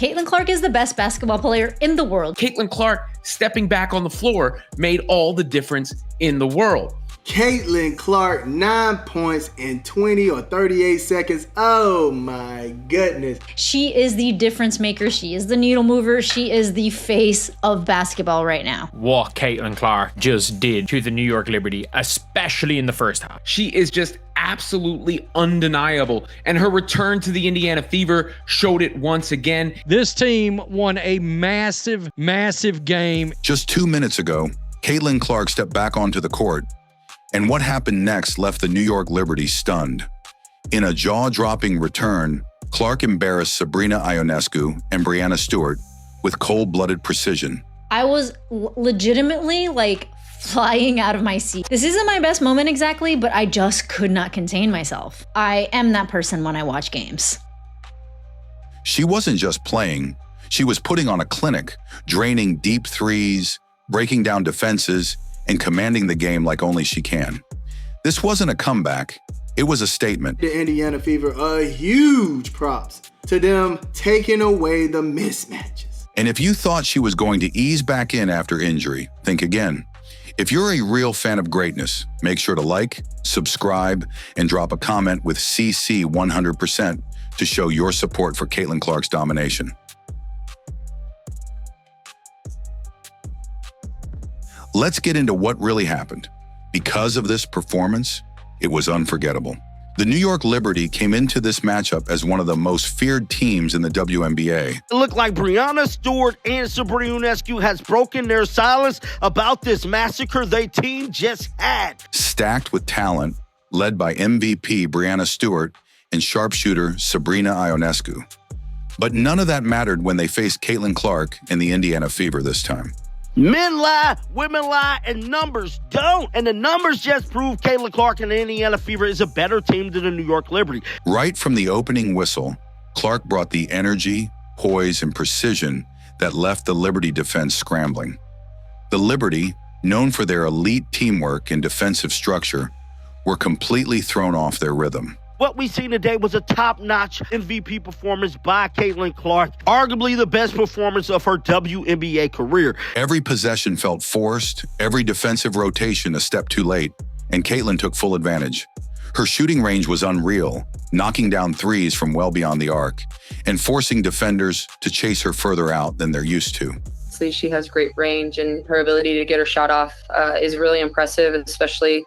Caitlin Clark is the best basketball player in the world. Caitlin Clark stepping back on the floor made all the difference in the world. Caitlin Clark, 9 points in 20 or 38 seconds. Oh my goodness. She is the difference maker. She is the needle mover. She is the face of basketball right now. What Caitlin Clark just did to the New York Liberty, especially in the first half. She is just absolutely undeniable, and her return to the Indiana Fever showed it once again. This team won a massive, massive game. Just 2 minutes ago, Caitlin Clark stepped back onto the court, and what happened next left the New York Liberty stunned. In a jaw-dropping return, Clark embarrassed Sabrina Ionescu and Breanna Stewart with cold-blooded precision. I was legitimately flying out of my seat. This isn't my best moment exactly, but I just could not contain myself. I am that person when I watch games. She wasn't just playing, she was putting on a clinic, draining deep threes, breaking down defenses, and commanding the game like only she can. This wasn't a comeback, it was a statement. The Indiana Fever, a huge props to them taking away the mismatches. And if you thought she was going to ease back in after injury, think again. If you're a real fan of greatness, make sure to like, subscribe, and drop a comment with CC 100% to show your support for Caitlin Clark's domination. Let's get into what really happened. Because of this performance, it was unforgettable. The New York Liberty came into this matchup as one of the most feared teams in the WNBA. It looked like Breanna Stewart and Sabrina Ionescu has broken their silence about this massacre their team just had. Stacked with talent, led by MVP Breanna Stewart and sharpshooter Sabrina Ionescu. But none of that mattered when they faced Caitlin Clark and the Indiana Fever this time. Men lie, women lie, and numbers don't. And the numbers just prove Caitlin Clark and the Indiana Fever is a better team than the New York Liberty. Right from the opening whistle, Clark brought the energy, poise, and precision that left the Liberty defense scrambling. The Liberty, known for their elite teamwork and defensive structure, were completely thrown off their rhythm. What we seen today was a top-notch MVP performance by Caitlin Clark, arguably the best performance of her WNBA career. Every possession felt forced, every defensive rotation a step too late, and Caitlin took full advantage. Her shooting range was unreal, knocking down threes from well beyond the arc, and forcing defenders to chase her further out than they're used to. She has great range, and her ability to get her shot off is really impressive, especially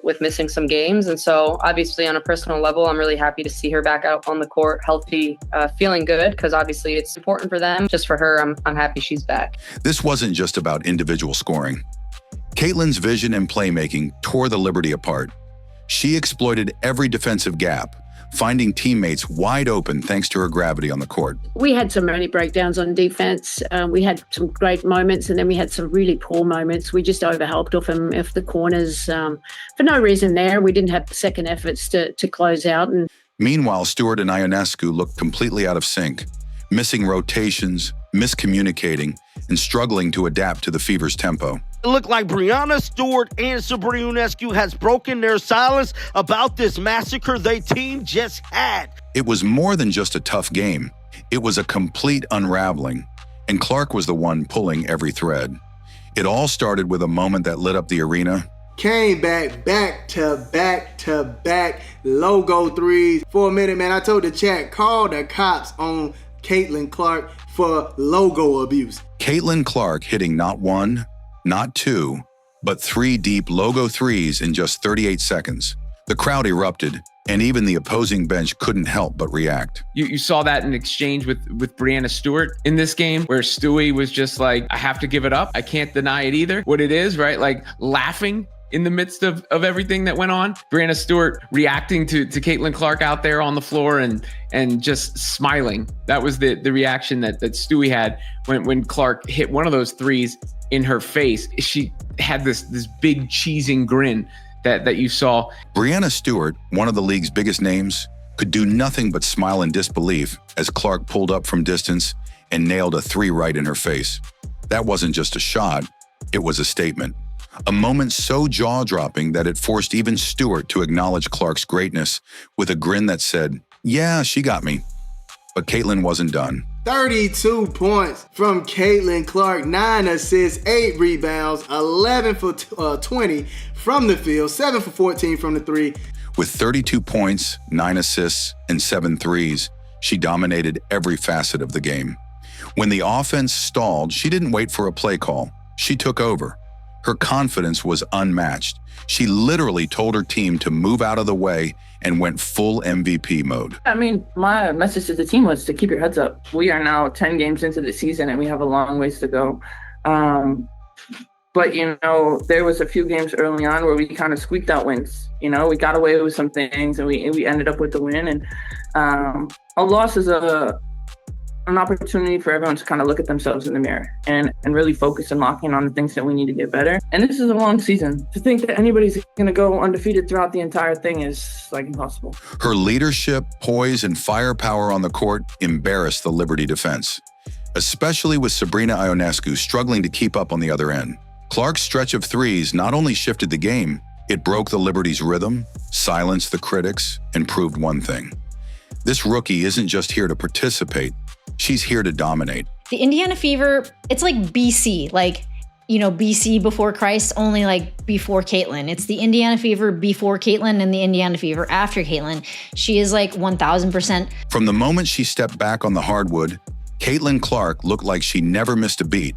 with missing some games. And so obviously on a personal level, I'm really happy to see her back out on the court, healthy, feeling good, because obviously it's important for them. Just for her, I'm happy she's back. This wasn't just about individual scoring. Caitlin's vision and playmaking tore the Liberty apart. She exploited every defensive gap, finding teammates wide open thanks to her gravity on the court. We had some early breakdowns on defense. We had some great moments, and then we had some really poor moments. We just overhelped off the corners for no reason there. We didn't have second efforts to close out. And meanwhile, Stewart and Ionescu looked completely out of sync, missing rotations, miscommunicating, and struggling to adapt to the Fever's tempo. It looked like Breanna Stewart and Sabrina Ionescu has broken their silence about this massacre their team just had. It was more than just a tough game. It was a complete unraveling, and Clark was the one pulling every thread. It all started with a moment that lit up the arena. Came back to back logo threes. For a minute, man, I told the chat, call the cops on Caitlin Clark for logo abuse. Caitlin Clark hitting not one, not two, but 3 deep logo threes in just 38 seconds. The crowd erupted, and even the opposing bench couldn't help but react. You saw that in exchange with Breanna Stewart in this game, where Stewie was just like, I have to give it up. I can't deny it either. What it is, right? Like laughing in the midst of everything that went on. Breanna Stewart reacting to Caitlin Clark out there on the floor and just smiling. That was the reaction that Stewie had when Clark hit one of those threes in her face. She had this big cheesing grin that you saw. Breanna Stewart, one of the league's biggest names, could do nothing but smile in disbelief as Clark pulled up from distance and nailed a 3 right in her face. That wasn't just a shot, it was a statement. A moment so jaw-dropping that it forced even Stewart to acknowledge Clark's greatness with a grin that said, yeah, she got me. But Caitlin wasn't done. 32 points from Caitlin Clark, 9 assists, 8 rebounds, 11 for 20 from the field, 7 for 14 from the three. With 32 points, 9 assists, and 7 threes, she dominated every facet of the game. When the offense stalled, she didn't wait for a play call. She took over. Her confidence was unmatched. She literally told her team to move out of the way and went full MVP mode. I mean, my message to the team was to keep your heads up. We are now 10 games into the season and we have a long ways to go. But, you know, there was a few games early on where we kind of squeaked out wins. You know, we got away with some things and we ended up with the win. And a loss is an opportunity for everyone to kind of look at themselves in the mirror and really focus and lock in on the things that we need to get better. And this is a long season. To think that anybody's going to go undefeated throughout the entire thing is like impossible. Her leadership, poise, and firepower on the court embarrassed the Liberty defense, especially with Sabrina Ionescu struggling to keep up on the other end. Clark's stretch of threes not only shifted the game, it broke the Liberty's rhythm, silenced the critics, and proved one thing. This rookie isn't just here to participate, she's here to dominate. The Indiana Fever, it's like BC, like, you know, BC before Christ, only like before Caitlin. It's the Indiana Fever before Caitlin and the Indiana Fever after Caitlin. She is like 1000%. From the moment she stepped back on the hardwood, Caitlin Clark looked like she never missed a beat.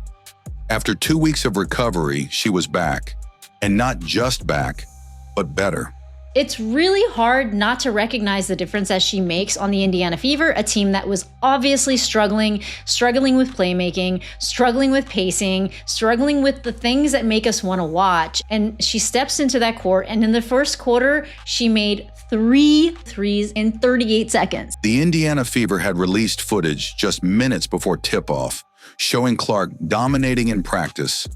After 2 weeks of recovery, she was back. And not just back, but better. It's really hard not to recognize the difference that she makes on the Indiana Fever, a team that was obviously struggling with playmaking, struggling with pacing, struggling with the things that make us want to watch. And she steps into that court, and in the first quarter, she made 3 threes in 38 seconds. The Indiana Fever had released footage just minutes before tip-off, showing Clark dominating in practice,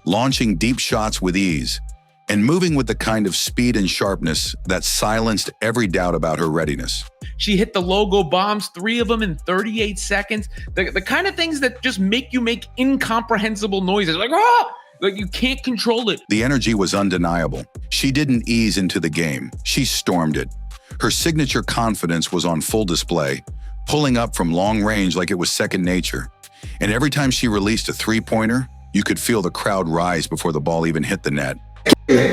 launching deep shots with ease, and moving with the kind of speed and sharpness that silenced every doubt about her readiness. She hit the logo bombs, 3 of them in 38 seconds. The kind of things that just make you make incomprehensible noises, like, ah! Like you can't control it. The energy was undeniable. She didn't ease into the game. She stormed it. Her signature confidence was on full display, pulling up from long range like it was second nature. And every time she released a three-pointer, you could feel the crowd rise before the ball even hit the net.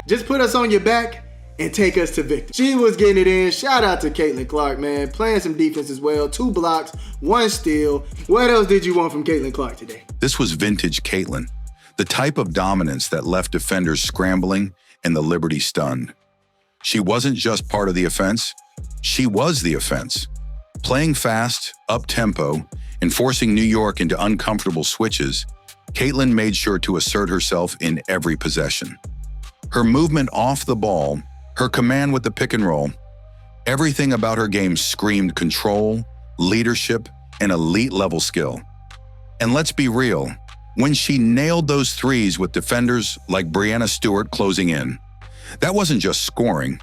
Just put us on your back and take us to victory. She was getting it in. Shout out to Caitlin Clark, man. Playing some defense as well. 2 blocks, 1 steal. What else did you want from Caitlin Clark today? This was vintage Caitlin, the type of dominance that left defenders scrambling and the Liberty stunned. She wasn't just part of the offense. She was the offense. Playing fast, up-tempo, and forcing New York into uncomfortable switches, Caitlin made sure to assert herself in every possession. Her movement off the ball, her command with the pick and roll, everything about her game screamed control, leadership, and elite level skill. And let's be real, when she nailed those threes with defenders like Breanna Stewart closing in, that wasn't just scoring,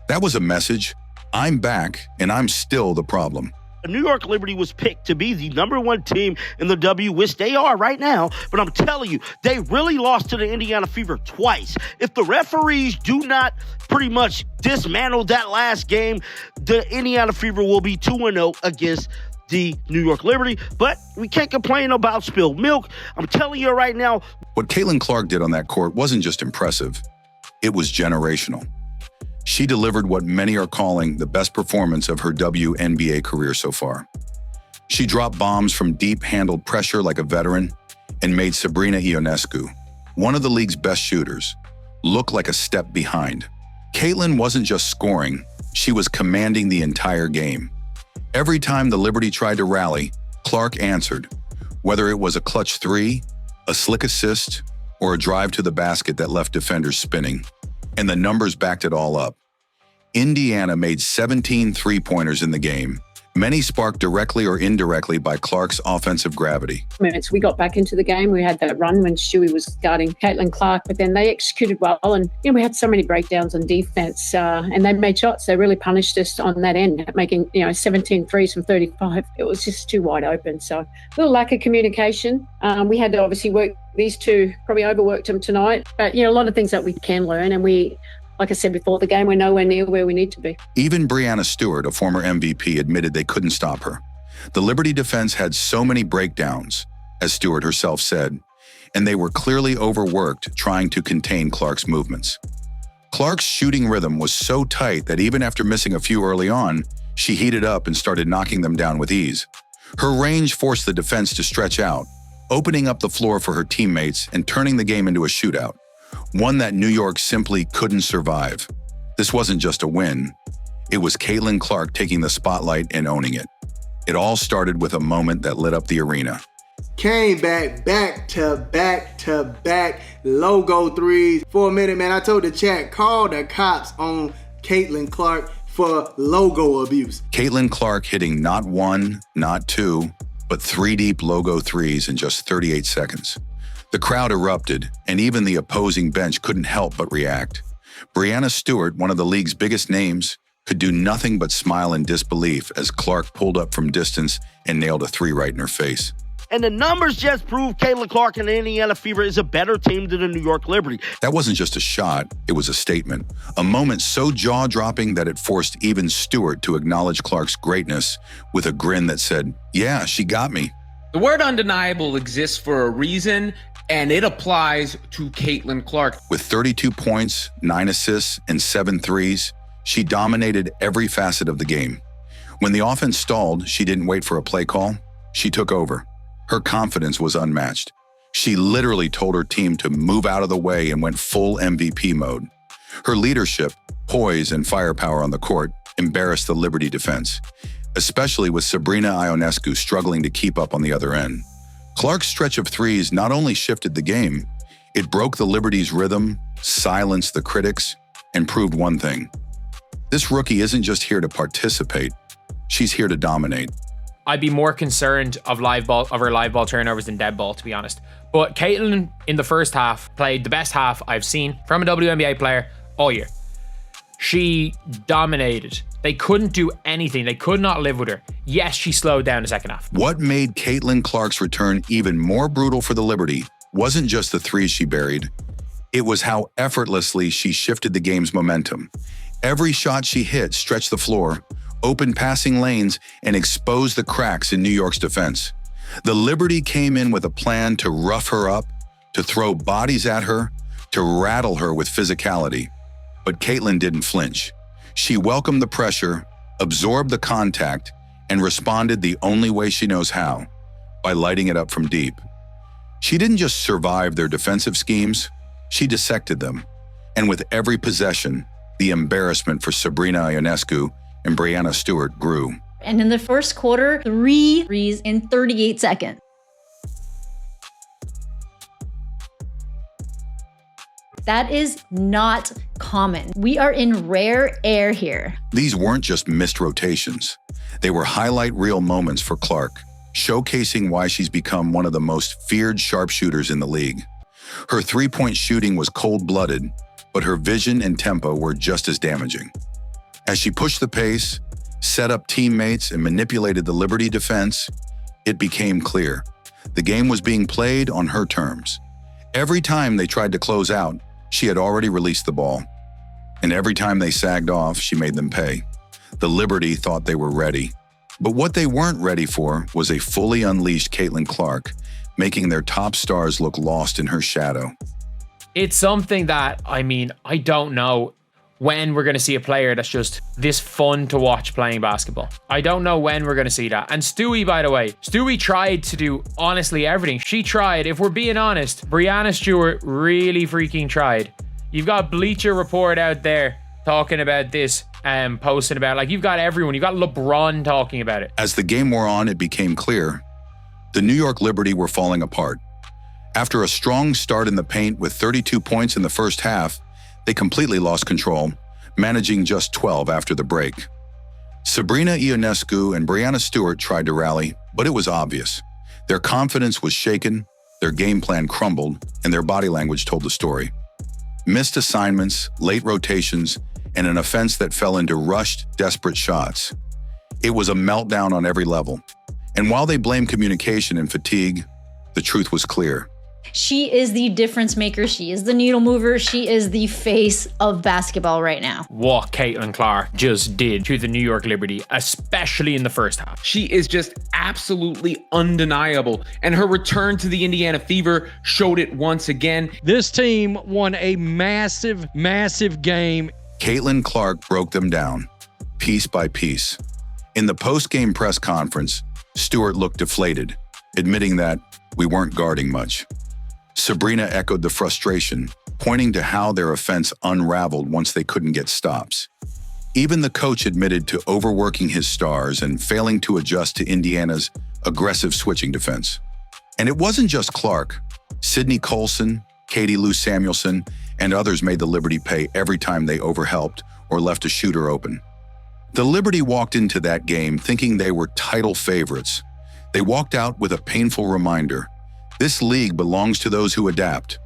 that was a message. I'm back and I'm still the problem. New York Liberty was picked to be the #1 team in the W, which they are right now. But I'm telling you, they really lost to the Indiana Fever twice. If the referees do not pretty much dismantle that last game, the Indiana Fever will be 2-0 against the New York Liberty. But we can't complain about spilled milk. I'm telling you right now. What Caitlin Clark did on that court wasn't just impressive, it was generational. She delivered what many are calling the best performance of her WNBA career so far. She dropped bombs from deep-handled pressure like a veteran and made Sabrina Ionescu, one of the league's best shooters, look like a step behind. Caitlin wasn't just scoring, she was commanding the entire game. Every time the Liberty tried to rally, Clark answered, whether it was a clutch 3, a slick assist, or a drive to the basket that left defenders spinning. And the numbers backed it all up. Indiana made 17 three-pointers in the game, many sparked directly or indirectly by Clark's offensive gravity. Minutes we got back into the game. We had that run when Stewie was guarding Caitlin Clark, but then they executed well. And we had so many breakdowns on defense, and they made shots. They really punished us on that end, making 17 threes from 35. It was just too wide open. So a little lack of communication. We had to obviously work. These two probably overworked them tonight, but a lot of things that we can learn, and we, like I said before the game, we're nowhere near where we need to be. Even Breanna Stewart, a former MVP, admitted they couldn't stop her. The Liberty defense had so many breakdowns, as Stewart herself said, and they were clearly overworked trying to contain Clark's movements. Clark's shooting rhythm was so tight that even after missing a few early on, she heated up and started knocking them down with ease. Her range forced the defense to stretch out, opening up the floor for her teammates and turning the game into a shootout, one that New York simply couldn't survive. This wasn't just a win. It was Caitlin Clark taking the spotlight and owning it. It all started with a moment that lit up the arena. Came back to back logo threes. For a minute, man, I told the chat, call the cops on Caitlin Clark for logo abuse. Caitlin Clark hitting not one, not two, but 3 deep logo threes in just 38 seconds. The crowd erupted, and even the opposing bench couldn't help but react. Breanna Stewart, one of the league's biggest names, could do nothing but smile in disbelief as Clark pulled up from distance and nailed a 3 right in her face. And the numbers just prove Caitlin Clark and the Indiana Fever is a better team than the New York Liberty. That wasn't just a shot, it was a statement. A moment so jaw-dropping that it forced even Stewart to acknowledge Clark's greatness with a grin that said, "Yeah, she got me." The word undeniable exists for a reason, and it applies to Caitlin Clark. With 32 points, 9 assists, and 7 threes, she dominated every facet of the game. When the offense stalled, she didn't wait for a play call. She took over. Her confidence was unmatched. She literally told her team to move out of the way and went full MVP mode. Her leadership, poise, and firepower on the court embarrassed the Liberty defense, especially with Sabrina Ionescu struggling to keep up on the other end. Clark's stretch of threes not only shifted the game, it broke the Liberty's rhythm, silenced the critics, and proved one thing. This rookie isn't just here to participate, she's here to dominate. I'd be more concerned of her live ball turnovers than dead ball, to be honest. But Caitlin in the first half played the best half I've seen from a WNBA player all year. She dominated. They couldn't do anything. They could not live with her. Yes, she slowed down the second half. What made Caitlin Clark's return even more brutal for the Liberty wasn't just the threes she buried. It was how effortlessly she shifted the game's momentum. Every shot she hit stretched the floor, opened passing lanes, and exposed the cracks in New York's defense. The Liberty came in with a plan to rough her up, to throw bodies at her, to rattle her with physicality. But Caitlin didn't flinch. She welcomed the pressure, absorbed the contact, and responded the only way she knows how, by lighting it up from deep. She didn't just survive their defensive schemes, she dissected them. And with every possession, the embarrassment for Sabrina Ionescu and Breanna Stewart grew. And in the first quarter, 3 threes in 38 seconds. That is not common. We are in rare air here. These weren't just missed rotations. They were highlight reel moments for Clark, showcasing why she's become one of the most feared sharpshooters in the league. Her three-point shooting was cold-blooded, but her vision and tempo were just as damaging. As she pushed the pace, set up teammates, and manipulated the Liberty defense, it became clear. The game was being played on her terms. Every time they tried to close out, she had already released the ball. And every time they sagged off, she made them pay. The Liberty thought they were ready. But what they weren't ready for was a fully unleashed Caitlin Clark, making their top stars look lost in her shadow. It's something that, I don't know when we're going to see a player that's just this fun to watch playing basketball. I don't know when we're going to see that. And Stewie, by the way, Stewie tried to do honestly everything. She tried. If we're being honest, Breanna Stewart really freaking tried. You've got Bleacher Report out there talking about this, posting about it. Like, you've got everyone. You've got LeBron talking about it. As the game wore on, it became clear the New York Liberty were falling apart. After a strong start in the paint with 32 points in the first half, they completely lost control, managing just 12 after the break. Sabrina Ionescu and Breanna Stewart tried to rally, but it was obvious. Their confidence was shaken, their game plan crumbled, and their body language told the story. Missed assignments, late rotations, and an offense that fell into rushed, desperate shots. It was a meltdown on every level. And while they blamed communication and fatigue, the truth was clear. She is the difference maker. She is the needle mover. She is the face of basketball right now. What Caitlin Clark just did to the New York Liberty, especially in the first half. She is just absolutely undeniable. And her return to the Indiana Fever showed it once again. This team won a massive, massive game. Caitlin Clark broke them down, piece by piece. In the post-game press conference, Stewart looked deflated, admitting that we weren't guarding much. Sabrina echoed the frustration, pointing to how their offense unraveled once they couldn't get stops. Even the coach admitted to overworking his stars and failing to adjust to Indiana's aggressive switching defense. And it wasn't just Clark. Sydney Colson, Katie Lou Samuelson, and others made the Liberty pay every time they overhelped or left a shooter open. The Liberty walked into that game thinking they were title favorites. They walked out with a painful reminder. This league belongs to those who adapt.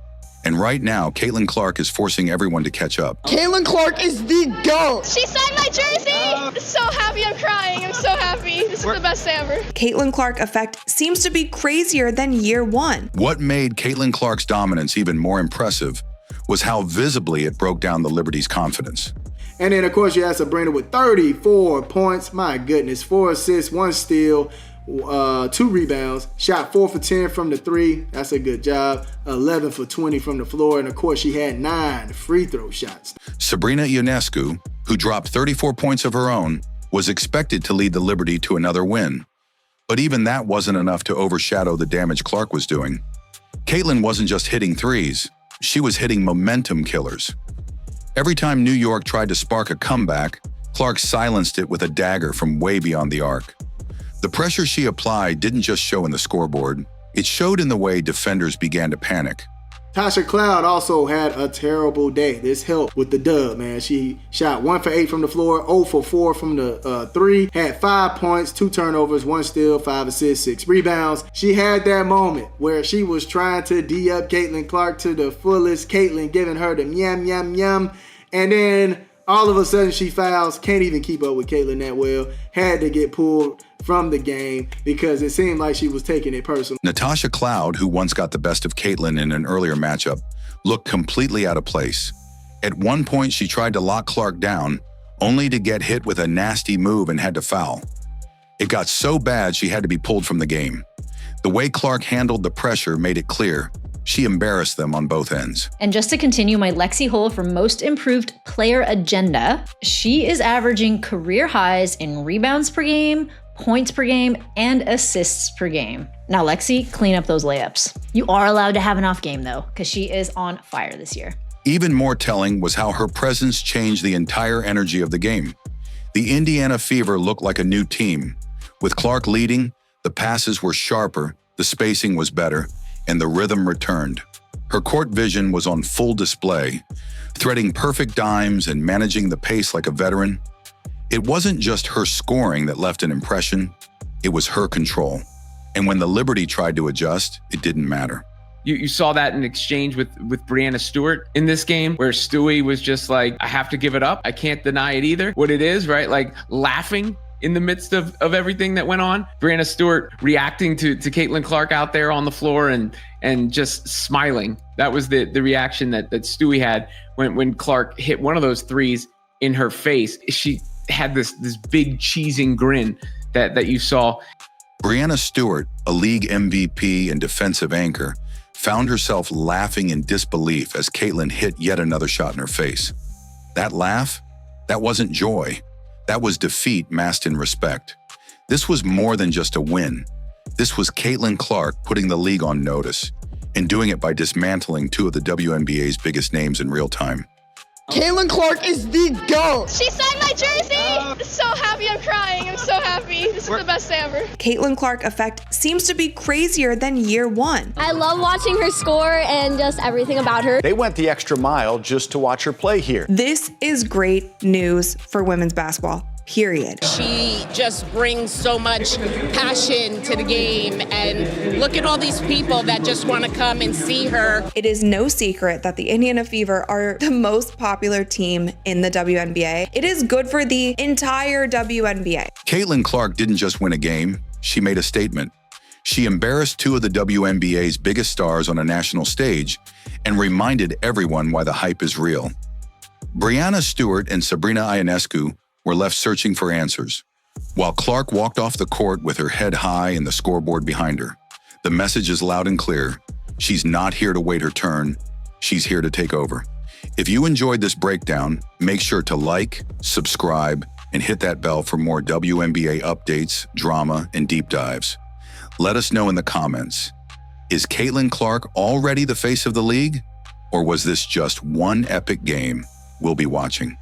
And right now, Caitlin Clark is forcing everyone to catch up. Caitlin Clark is the GOAT! She signed my jersey! So happy, I'm crying. I'm so happy. This is the best day ever. Caitlin Clark effect seems to be crazier than year one. What made Caitlin Clark's dominance even more impressive was how visibly it broke down the Liberty's confidence. And then, of course, you had Sabrina with 34 points. My goodness, 4 assists, 1 steal, 2 rebounds. Shot 4 for 10 from the 3. That's a good job. 11 for 20 from the floor. And, of course, she had 9 free throw shots. Sabrina Ionescu, who dropped 34 points of her own, was expected to lead the Liberty to another win. But even that wasn't enough to overshadow the damage Clark was doing. Caitlin wasn't just hitting threes. She was hitting momentum killers. Every time New York tried to spark a comeback, Clark silenced it with a dagger from way beyond the arc. The pressure she applied didn't just show in the scoreboard, it showed in the way defenders began to panic. Tasha Cloud also had a terrible day. This helped with the dub, man. She shot 1 for 8 from the floor, 0 for 4 from the 3, had 5 points, 2 turnovers, 1 steal, 5 assists, 6 rebounds. She had that moment where she was trying to D-up Caitlin Clark to the fullest, Caitlin giving her the yum, yum, yum. And then all of a sudden she fouls, can't even keep up with Caitlin that well, had to get pulled from the game because it seemed like she was taking it personal. Natasha Cloud, who once got the best of Caitlin in an earlier matchup, looked completely out of place. At one point, she tried to lock Clark down, only to get hit with a nasty move and had to foul. It got so bad she had to be pulled from the game. The way Clark handled the pressure made it clear she embarrassed them on both ends. And just to continue my Lexi Hull for most improved player agenda, she is averaging career highs in rebounds per game, points per game, and assists per game. Now, Lexi, clean up those layups. You are allowed to have an off game, though, because she is on fire this year. Even more telling was how her presence changed the entire energy of the game. The Indiana Fever looked like a new team. With Clark leading, the passes were sharper, the spacing was better, and the rhythm returned. Her court vision was on full display, threading perfect dimes and managing the pace like a veteran. It wasn't just her scoring that left an impression, it was her control. And when the Liberty tried to adjust, it didn't matter. You saw that in exchange with Breanna Stewart in this game, where Stewie was just like, I have to give it up. I can't deny it either. What it is, right? Like laughing in the midst of everything that went on. Breanna Stewart reacting to Caitlin Clark out there on the floor and just smiling. That was the reaction that Stewie had when Clark hit one of those threes in her face. She had this big cheesing grin that you saw. Breanna Stewart, a league MVP and defensive anchor, found herself laughing in disbelief as Caitlin hit yet another shot in her face. That laugh, that wasn't joy. That was defeat masked in respect. This was more than just a win. This was Caitlin Clark putting the league on notice and doing it by dismantling 2 of the WNBA's biggest names in real time. Caitlin Clark is the GOAT! She signed my jersey! So happy, I'm crying. I'm so happy. This is the best day ever. Caitlin Clark effect seems to be crazier than year one. I love watching her score and just everything about her. They went the extra mile just to watch her play here. This is great news for women's basketball. Period. She just brings so much passion to the game, and look at all these people that just want to come and see her. It is no secret that the Indiana Fever are the most popular team in the WNBA. It is good for the entire WNBA. Caitlin Clark didn't just win a game, she made a statement. She embarrassed two of the WNBA's biggest stars on a national stage and reminded everyone why the hype is real. Breanna Stewart and Sabrina Ionescu were left searching for answers, while Clark walked off the court with her head high and the scoreboard behind her. The message is loud and clear. She's not here to wait her turn. She's here to take over. If you enjoyed this breakdown, make sure to like, subscribe, and hit that bell for more WNBA updates, drama, and deep dives. Let us know in the comments. Is Caitlin Clark already the face of the league? Or was this just one epic game we'll be watching?